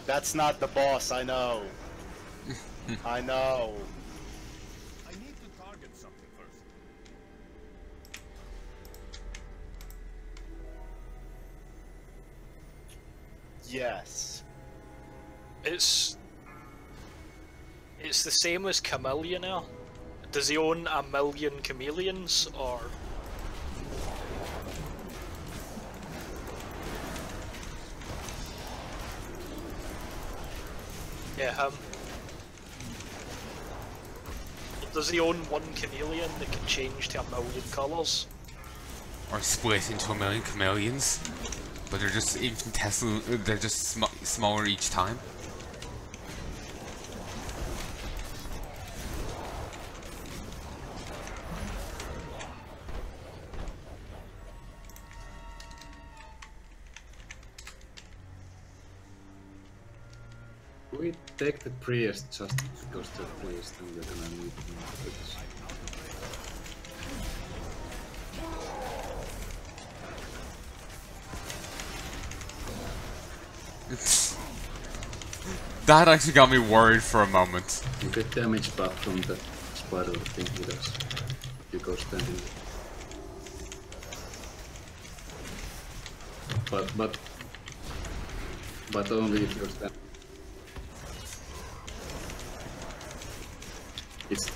That's not the boss, I know. I know. I need to target something first. Yes. It's the same as Chameleonaire. Does he own a million chameleons, or...? Yeah, him. Does he own one chameleon that can change to a million colours? Or split into a million chameleons, but they're just infinitesimal. They're just smaller each time. We take the priest just because the priest and we're gonna need more for this. That actually got me worried for a moment. You get damage back from the spider thing he does. You go standing. But only if you're standing.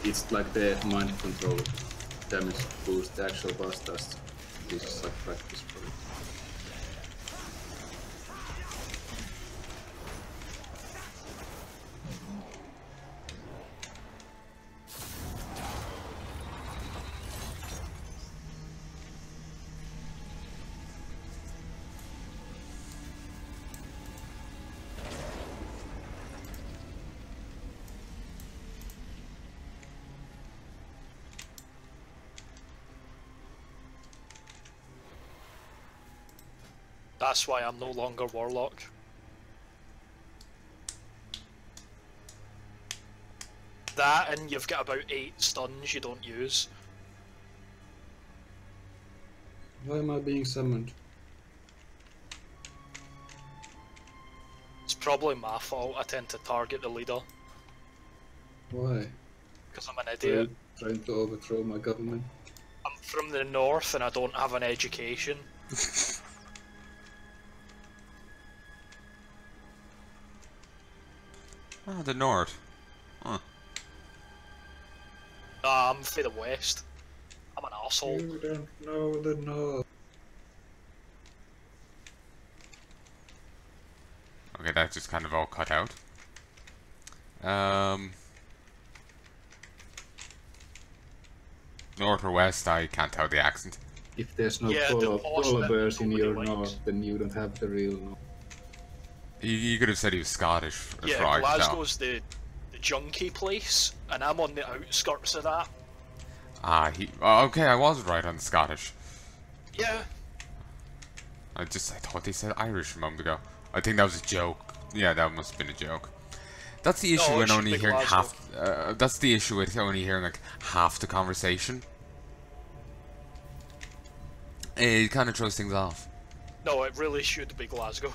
It's like the mind control damage boost the actual boss does. This is like practice for it. That's why I'm no longer Warlock. That, and you've got about 8 stuns you don't use. Why am I being summoned? It's probably my fault, I tend to target the leader. Why? Because I'm an idiot. Trying to overthrow my government? I'm from the north and I don't have an education. Oh, the north. Huh. Nah, I'm for the west. I'm an arsehole. You don't know the north. Okay, that just kind of all cut out. North or west, I can't tell the accent. If there's no Yeah, polar bears in your nobody likes. north, then you don't have the real north. You could have said he was Scottish, as Yeah, far as I can tell. Glasgow's the junkie place, and I'm on the outskirts of that. Ah, okay, I was right on the Scottish. Yeah. I thought they said Irish a moment ago. I think that was a joke. Yeah, that must have been a joke. That's the issue No, it when should only be hearing Glasgow. half. That's the issue with only hearing like half the conversation. It kind of throws things off. No, it really should be Glasgow.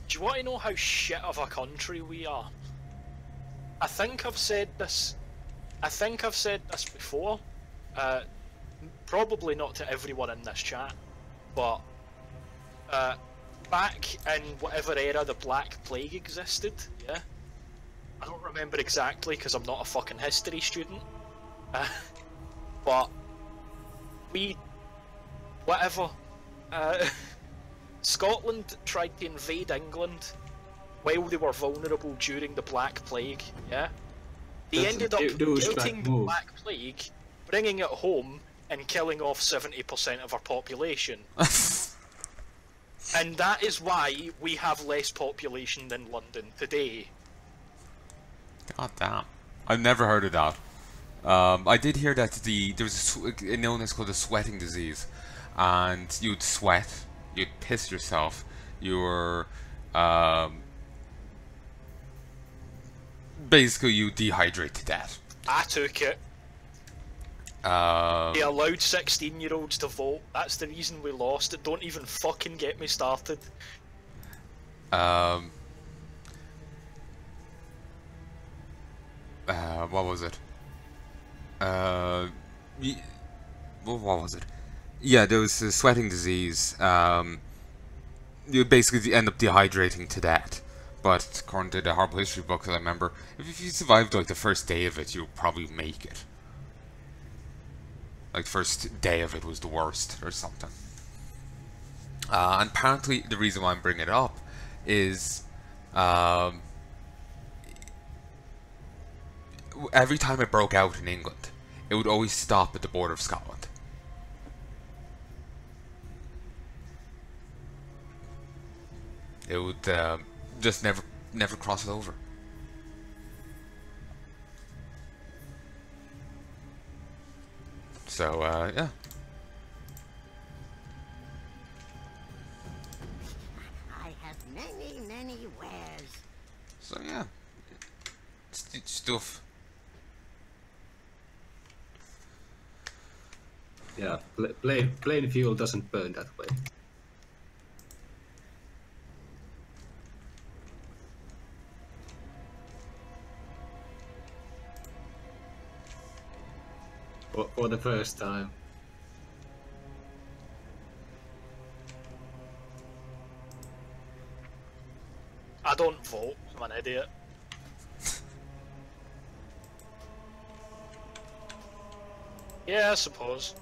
Do you want to know how shit of a country we are? I think I've said this before. Probably not to everyone in this chat, but back in whatever era the Black Plague existed, yeah? I don't remember exactly because I'm not a fucking history student. But Scotland tried to invade England while they were vulnerable during the Black Plague, yeah? They That's ended up a getting the move. Black Plague, bringing it home, and killing off 70% of our population. And that is why we have less population than London today. God damn. I've never heard of that. I did hear that there was an illness called the sweating disease, and you'd sweat, you'd piss yourself, you were basically you dehydrate to death. I took it. They allowed 16-year-olds to vote. That's the reason we lost it. Don't even fucking get me started. What was it? What was it? Yeah, there was a sweating disease. You basically end up dehydrating to death. But according to the horrible history book that I remember, if you survived like the first day of it, you'll probably make it. Like, first day of it was the worst, or something. And apparently, the reason why I'm bringing it up is, every time it broke out in England, it would always stop at the border of Scotland. It would just never cross it over. So, yeah. I have many wares. So, yeah. Stuff. Yeah, plain fuel doesn't burn that way. For the first time. I don't vote. I'm an idiot. Yeah, I suppose.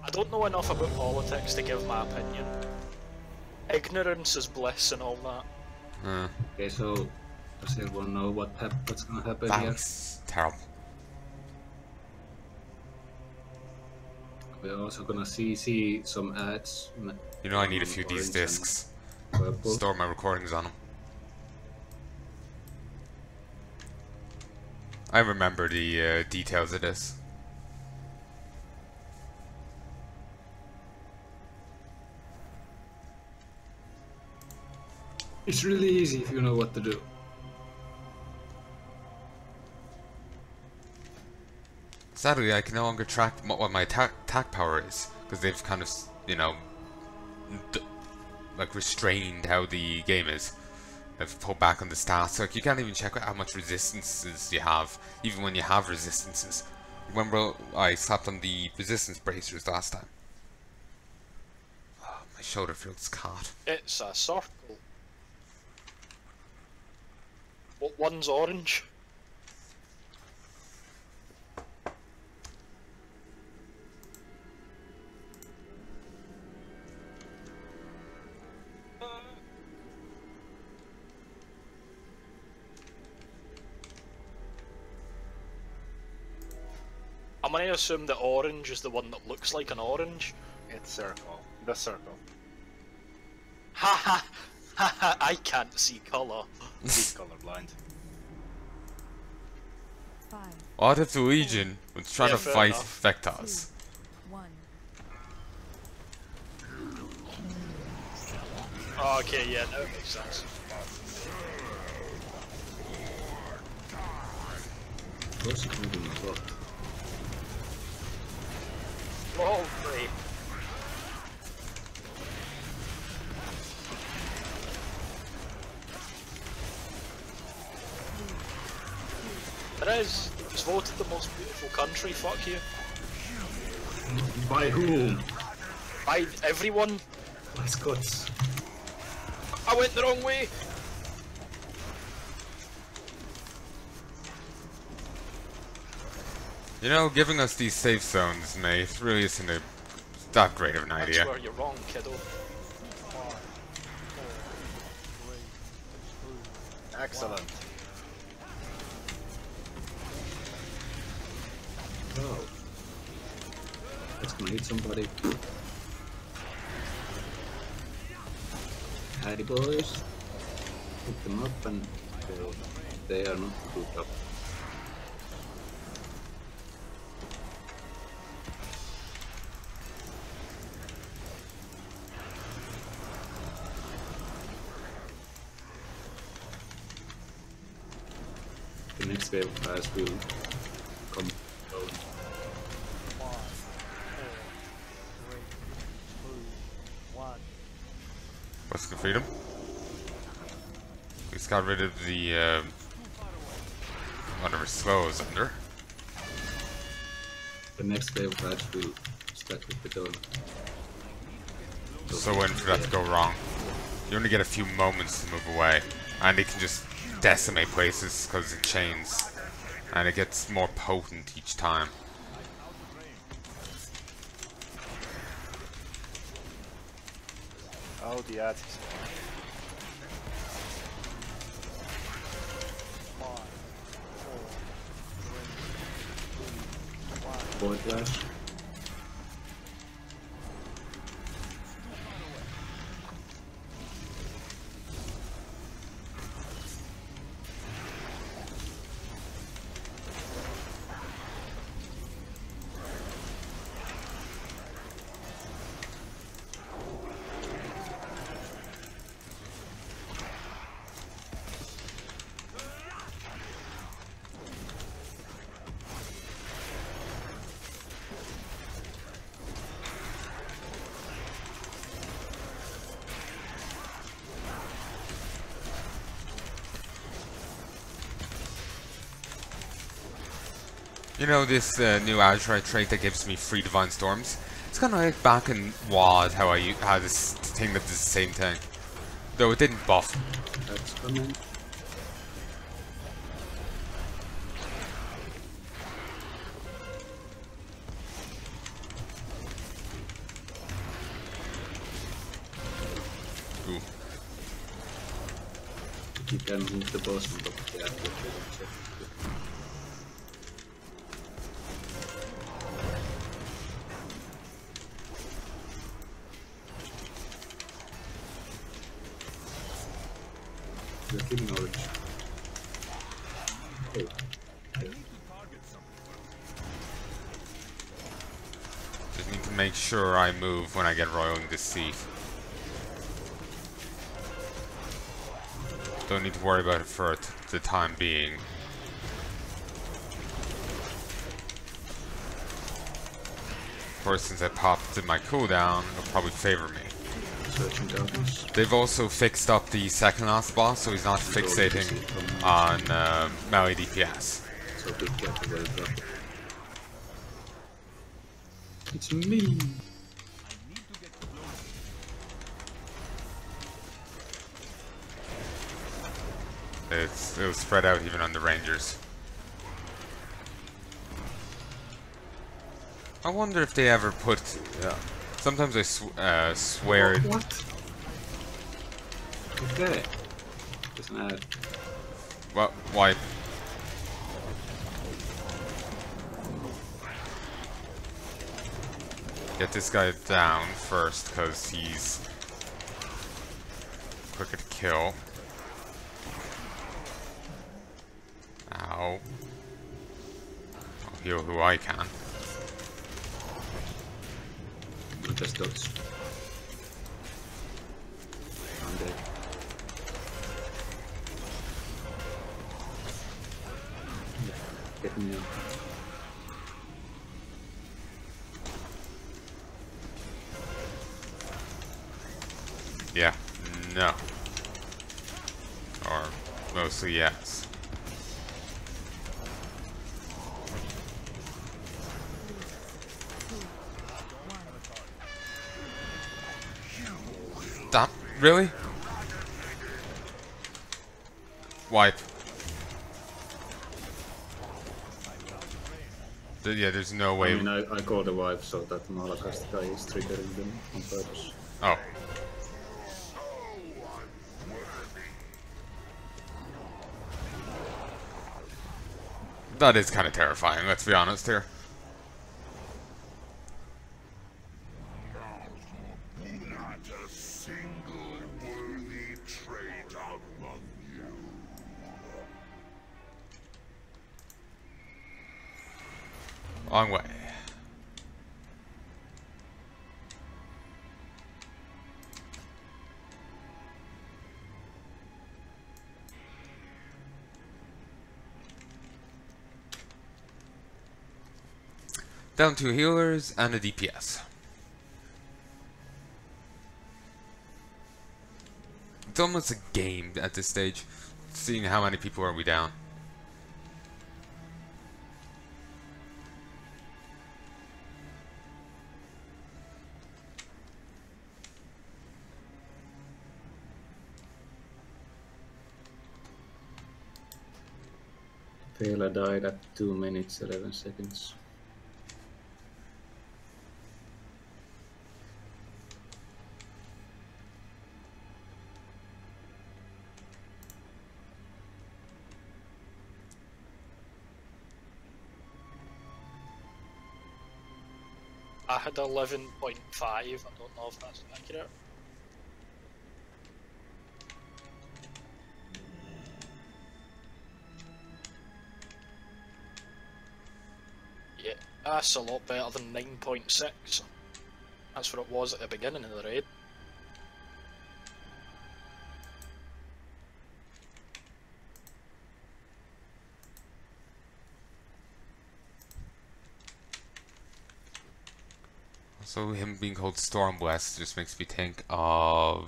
I don't know enough about politics to give my opinion. Ignorance is bliss and all that. Okay, so does everyone know what's gonna happen here? That's terrible. We're also gonna see some ads. You know I need a few of these discs. Store my recordings on them. I remember the details of this. It's really easy if you know what to do. Sadly, I can no longer track what my attack power is, because they've kind of, you know, like restrained how the game is. They've pulled back on the stats. Like, you can't even check out how much resistances you have, even when you have resistances. Remember, I slapped on the resistance bracers last time. Oh, my shoulder feels caught. It's a circle. What one's orange? I'm gonna assume that orange is the one that looks like an orange. It's circle. The circle. Ha ha ha ha! I can't see colour. He's colorblind. What if the Legion was trying Yeah, to fair fight enough. Vectors? Oh, okay, yeah, that makes sense. What's moving as well? Oh, great. Perez was voted the most beautiful country, fuck you. By whom? By everyone. By Scots. I went the wrong way. You know, giving us these safe zones, mate, really isn't that great of an That's idea. where you're wrong, kiddo. Excellent. Oh. That's gonna hit somebody. Howdy boys. Pick them up and they are not hooked up. next wave of guys will come down. 5, 4, 3, 2, 1. Western Freedom. We just got rid of the whatever slow is under. The next wave of guys will stack with the donut. So when for that to go wrong, you only get a few moments to move away, and it can just decimate places because it chains, and it gets more potent each time. Oh, the artist. 5, 4, 3, 2, 1. Void Flash. You know this new Azeroth trait that gives me free Divine Storms? It's kind of like back in WoD how I had this thing that does the same thing. Though it didn't buff. That's coming. Ooh. You can move the boss on top of the athlete. You're killing orange. Oh. Just need to make sure I move when I get roiling this seat. Don't need to worry about it for the time being. Of course, since I popped in my cooldown, it'll probably favor me. Searching darkness. They've also fixed up the second last boss, so he's not fixating on melee DPS. So big gap where it dropped. It's me! It'll spread out even on the rangers. I wonder if they ever put. Sometimes I swear. What? Okay. Just an ad. Well, why? Get this guy down first, because he's quicker to kill. Ow. I'll heal who I can. Just dodge. I'm dead. Get me out. Yeah. No. Or mostly yes. Stop. Really? Wipe. Yeah, there's no way. I mean, I called a wipe so that Malakast guy is triggering them on purpose. Oh. That is kind of terrifying, let's be honest here. Not a single worthy trait among you. Long way. Down 2 healers and a DPS. It's almost a game at this stage, seeing how many people are we down. Heya died at 2 minutes 11 seconds. I had 11.5, I don't know if that's accurate. Yeah, that's a lot better than 9.6. That's what it was at the beginning of the raid. So him being called Stormwest just makes me think of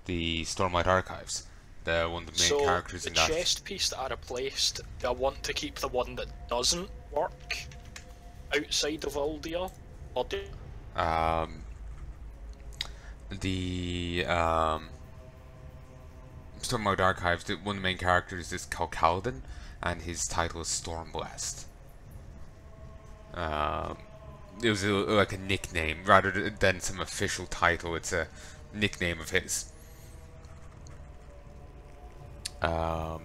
the Stormlight Archives, one of the main characters in that. So the chest piece that I replaced, do I want to keep the one that doesn't work outside of Aldia, or do the Stormlight Archives, one of the main characters is called Kaladin, and his title is Stormblast. It was like a nickname rather than some official title. It's a nickname of his. I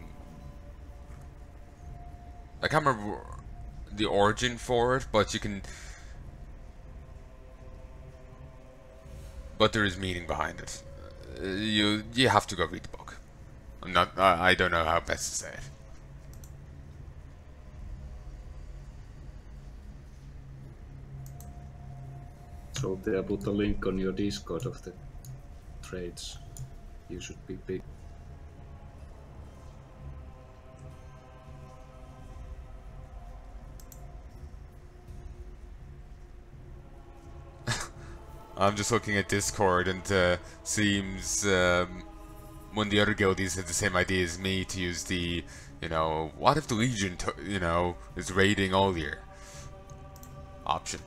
can't remember the origin for it, but you can. But there is meaning behind it. You have to go read the book. I don't know how best to say it. So there, put a link on your Discord of the trades. You should be big. I'm just looking at Discord, and seems one of the other guildies had the same idea as me to use the, what if the Legion, is raiding all year option.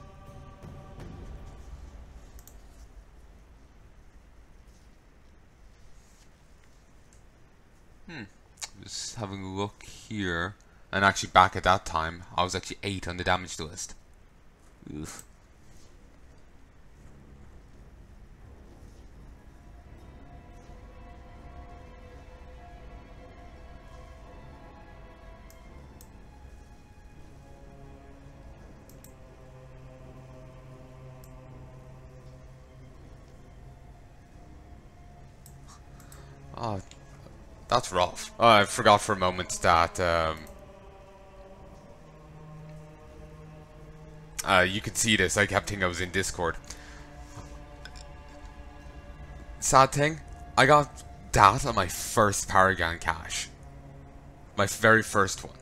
Just having a look here, and actually back at that time, I was actually 8 on the damage list. Oof. Oh, that's rough. Oh, I forgot for a moment that you could see this. I kept thinking I was in Discord. Sad thing, I got that on my first Paragon cache. My very first one.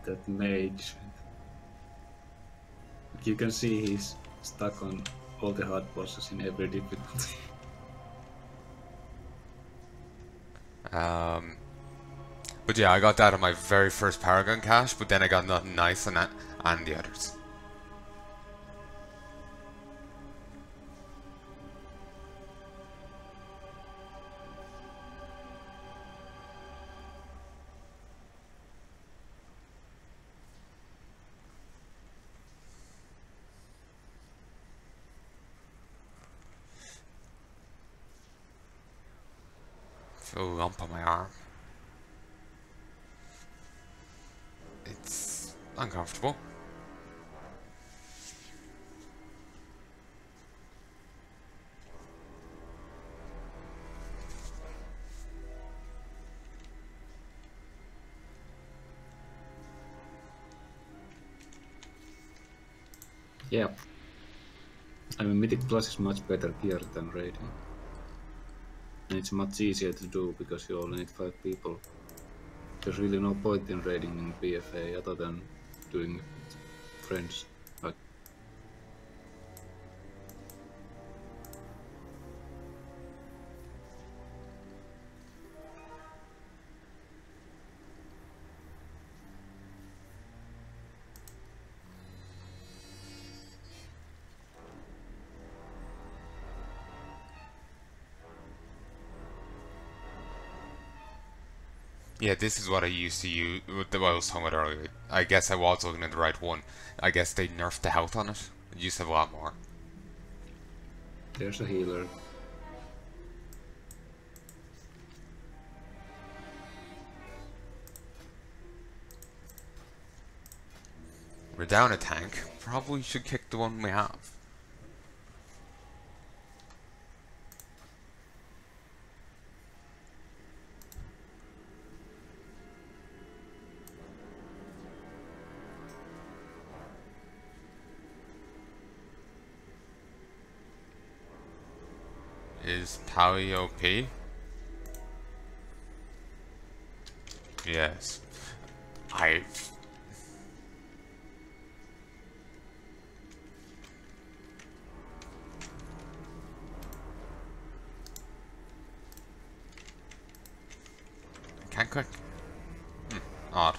That mage. You can see he's stuck on all the hard bosses in every difficulty. But yeah, I got that on my very first Paragon cache, but then I got nothing nice on that and the others. Feel a lump on my arm. It's uncomfortable. Yeah. I mean, Mythic Plus is much better gear than raiding. And it's much easier to do because you only need 5 people. There's really no point in raiding in BFA other than doing it with friends. Like, Yeah, this is what I used to use, what I was talking about earlier. I guess I was looking at the right one. I guess they nerfed the health on it. It used to have a lot more. there's a healer. We're down a tank. Probably should kick the one we have. Is Tally OP? Yes. I've... Can't click. Odd.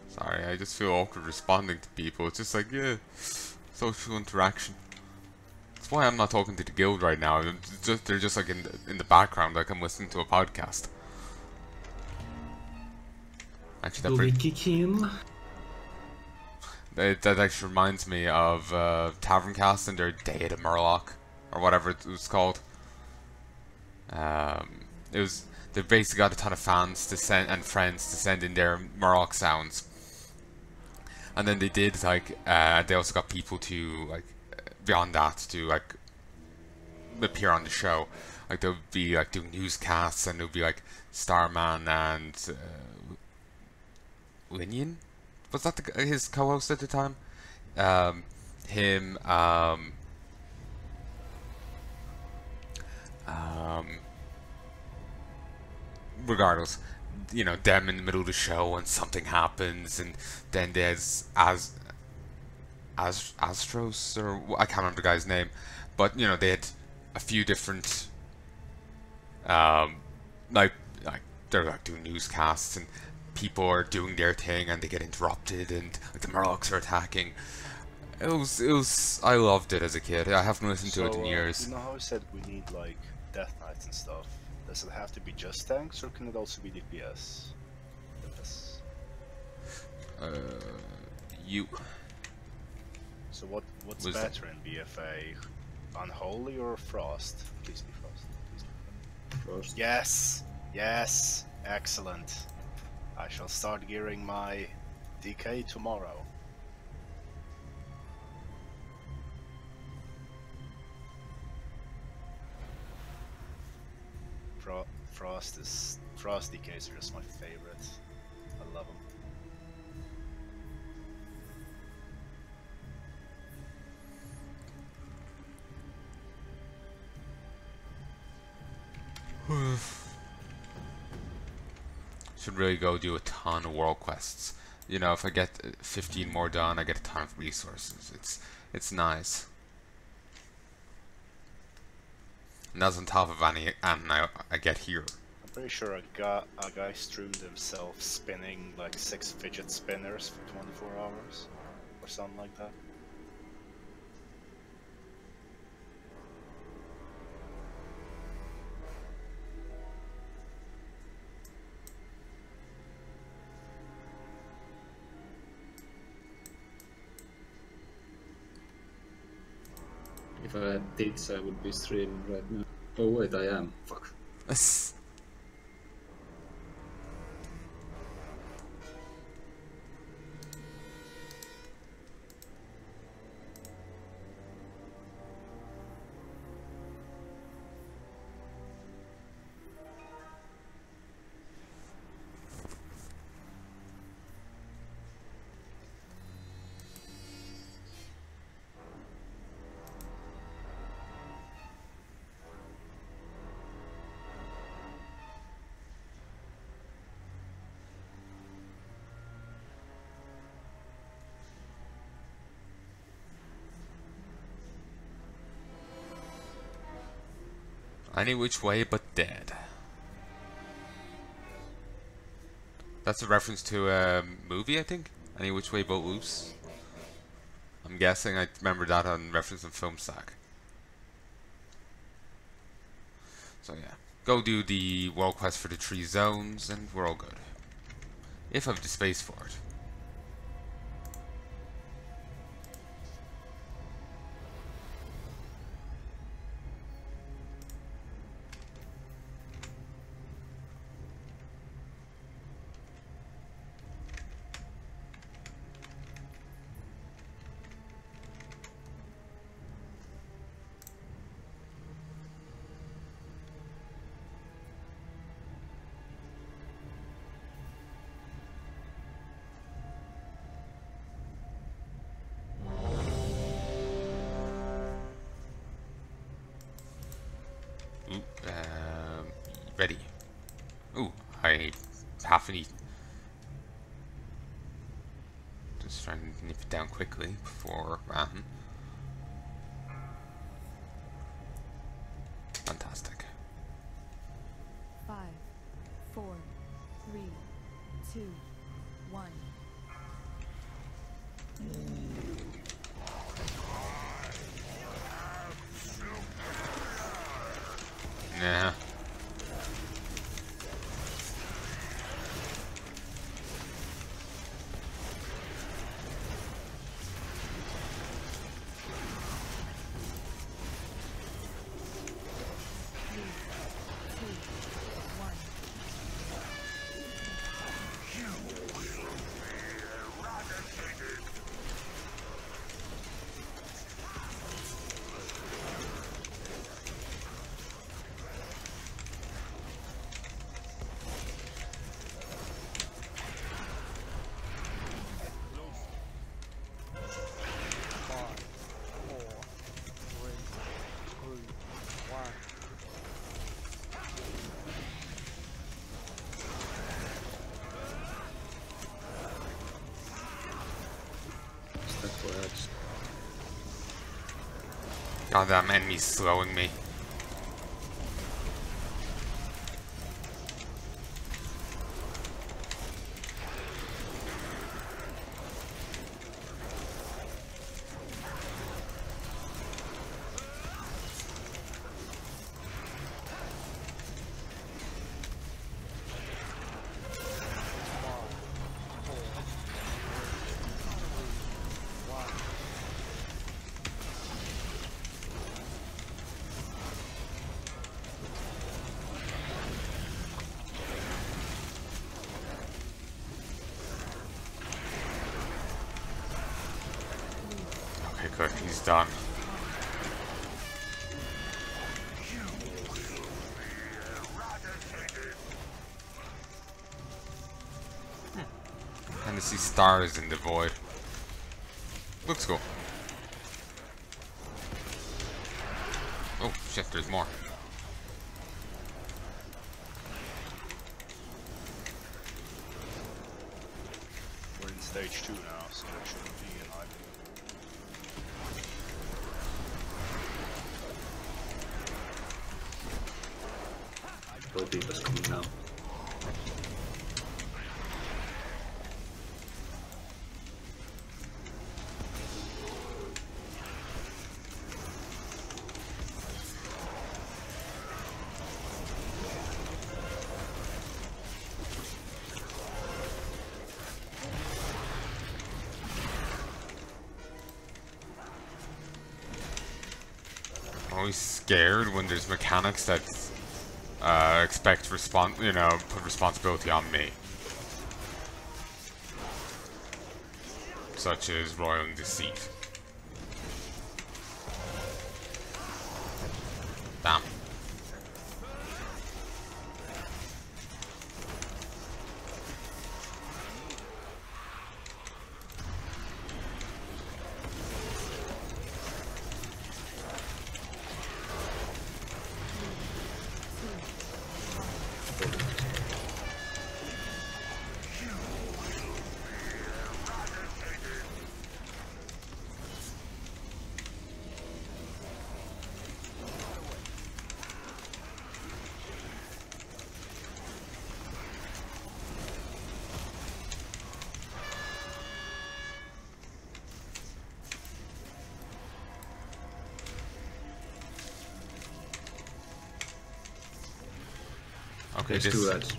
Sorry, I just feel awkward responding to people. It's just like, yeah, social interaction. That's why I'm not talking to the guild right now. They're just like in the background, like I'm listening to a podcast. Actually, Do we kick him? that actually reminds me of Taverncast and their Day of the Murloc, or whatever it was called. It was, they basically got a ton of fans to send and friends to send in their Murloc sounds. And then they did like they also got people to like beyond that to like appear on the show. Like they'll be like doing newscasts, and there'll be like Starman and Linian, was that his co-host at the time? Him. Regardless, you know, them in the middle of the show and something happens, and then there's Astros, or I can't remember the guy's name, but you know, they had a few different like they're like doing newscasts, and people are doing their thing and they get interrupted, and like the Murlocs are attacking. It was I loved it as a kid. I haven't listened to it in years. You know how I said we need like death knights and stuff? Does it have to be just tanks, or can it also be DPS? You. So what's Wisdom. better in BFA? Unholy or Frost? Please be Frost. Please be Frost. Yes! Yes! Excellent. I shall start gearing my DK tomorrow. Frost DKs are just my favorite. I love them. Should really go do a ton of world quests. You know, if I get 15 more done, I get a ton of resources. It's nice. And that's on top of any I get here. I'm pretty sure a guy streamed himself spinning like 6 fidget spinners for 24 hours, or something like that. If I had tits, I would be streaming right now. Oh wait, I am. Fuck. Any which way but dead. That's a reference to a movie, I think? Any which way but loose. I'm guessing I remember that on reference on Film Sack. So yeah. Go do the world quest for the 3 zones and we're all good. If I have the space for it. Ready. Ooh, I haven't eaten. Just trying to nip it down quickly before Fantastic. 5, 4, 3, 2, 1. Nah. God, that enemy's slowing me. Okay, good, he's done. Kind of see stars in the void. Looks cool. Oh shit, there's more. We're in stage 2 now, so there shouldn't be an item. Rotipa's coming now. I'm always scared when there's mechanics that expect put responsibility on me. Such as Royal Deceit. Damn. Okay, There's this. 2 ads.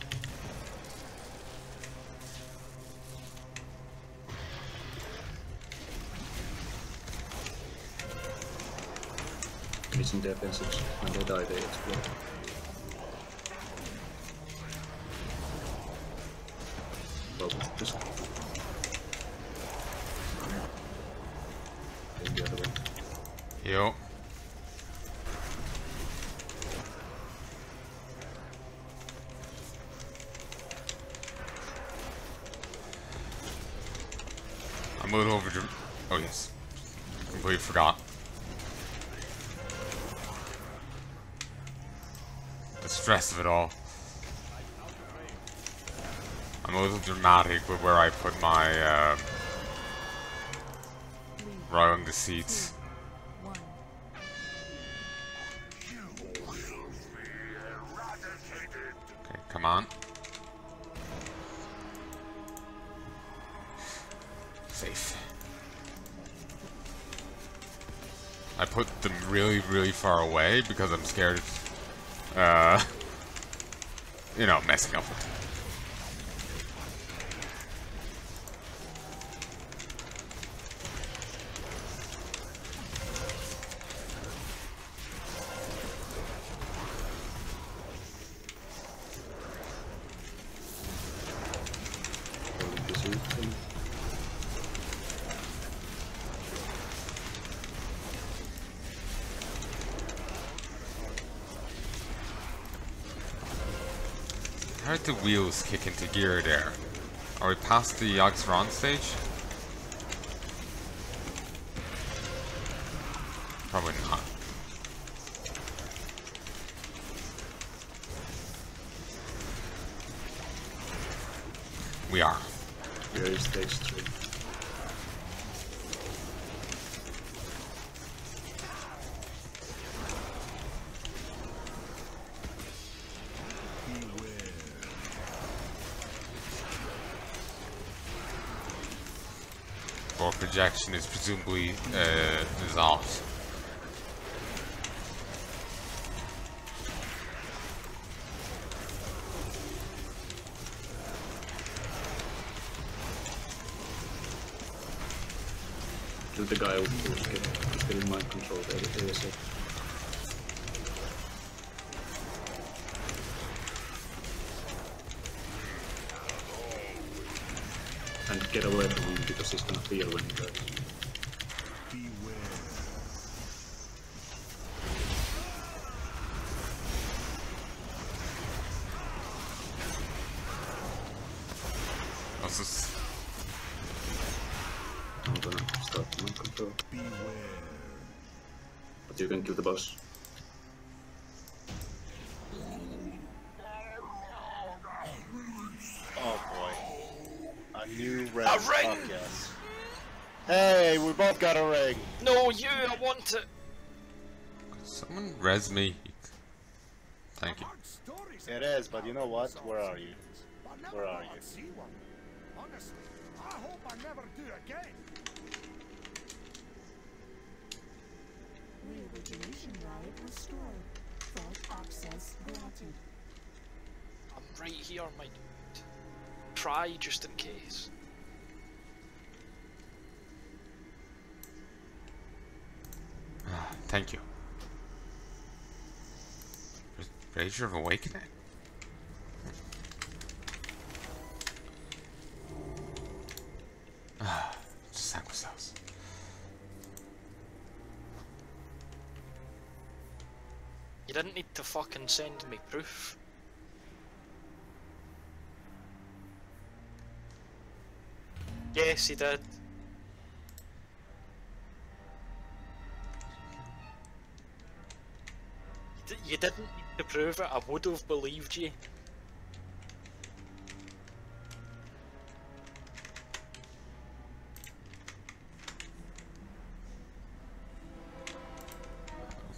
It's in defensives. When they die, they explode. Just take the other one. Yo. I moved over to. Oh yes. Completely forgot. The stress of it all. I'm a little dramatic with where I put my rowing the seats. 1. Okay, come on. Safe. I put them really, really far away because I'm scared, you know, messing up with them. How did the wheels kick into gear there? Are we past the Azeroth stage? Probably not. We are. Here is stage 3. Or projection is presumably dissolved. Kill the guy who's getting mind controlled ASAP. And get away from him because he's gonna feel when he dies. What's this? I'm gonna start mind control. But you can kill the boss. Oh boy. A new ring. A ring! Fuck yes. Hey, we both got a ring. No, you! I want it! Could someone res me? Thank you. It is, but you know what? Where are you? Where are you? Honestly, I hope I never do again. Re-origination right restored. Vault access granted. I'm right here, my dude. Try just in case. Thank you. Brazier of Awakening. Just sang ourselves. You didn't need to fucking send me proof. Yes, he did. You didn't need to prove it, I would have believed you.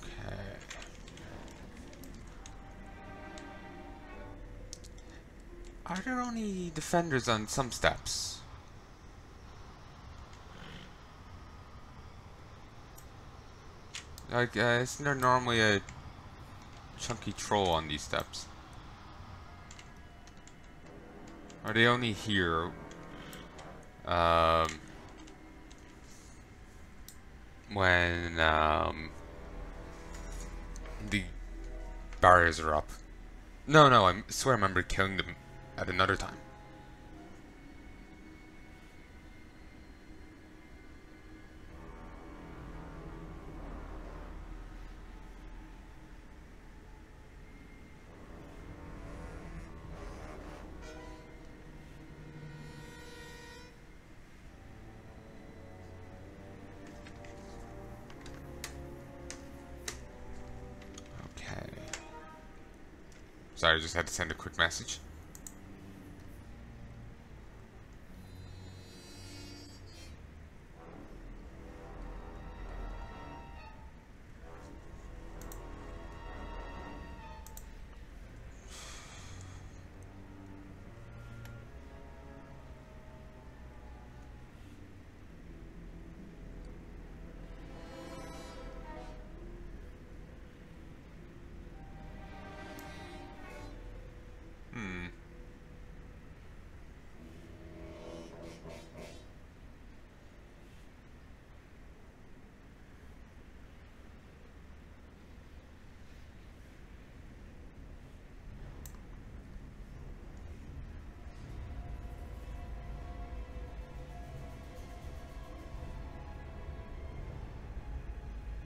Okay. Are there only defenders on some steps? Like, isn't there normally a chunky troll on these steps? Are they only here? When the barriers are up. No, I swear I remember killing them at another time. Sorry, I just had to send a quick message.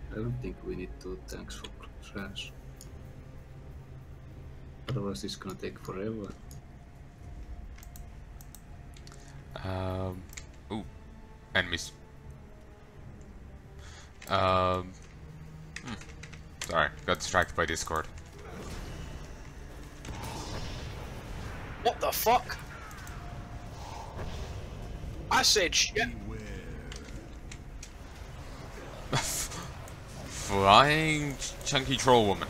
I don't think we need 2 tanks for trash. Otherwise it's gonna take forever. Ooh, enemies. Sorry, got distracted by Discord. What the fuck? I said shit. Flying chunky troll woman.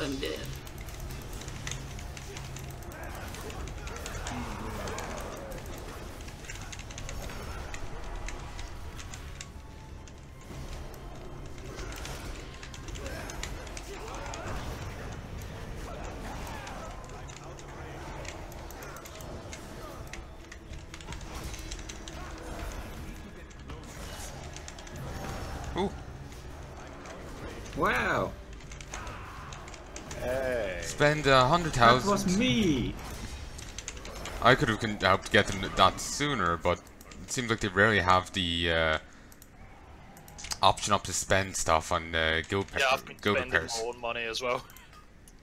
I'm dead. Ooh. Wow! Hey. Spend That 100,000. was me! I could have helped get them that sooner, but it seems like they rarely have the option up to spend stuff on guild Yeah, I've been spending repairs. my own money as well.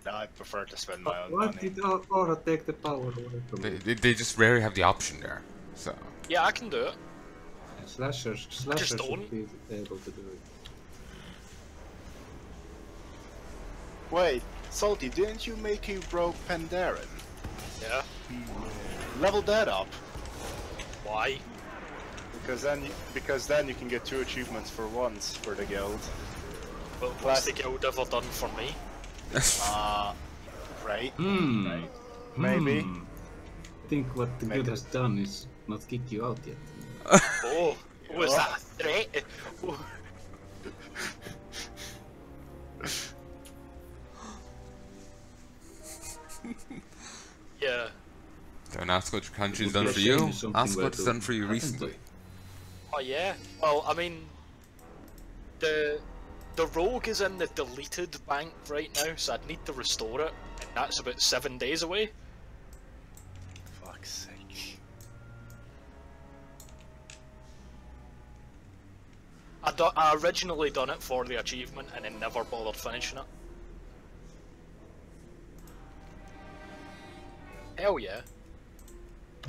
No, I prefer to spend my own Why money. did Aura take the power away from me? They just rarely have the option there. So Yeah, I can do it. Slashers don't. should be able to do it. Wait, Salty, didn't you make a rogue Pandaren? Yeah. Level that up, Why? because then you can get 2 achievements for once for the guild. Well, what's the guild ever done for me? Right. Hmm. Maybe. I think what the guild has done is not kick you out yet. Oh, was that a threat? Oh. Yeah. don't ask what your country's Would done be for a shame you. if something Ask were what's to done for you happen recently. to Oh yeah. Well, I mean, the rogue is in the deleted bank right now, so I'd need to restore it, and that's about 7 days away. Fuck's sake. I originally done it for the achievement and then never bothered finishing it. Hell yeah.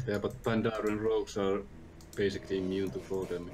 Yeah, but Pandaren rogues are basically immune to fall damage.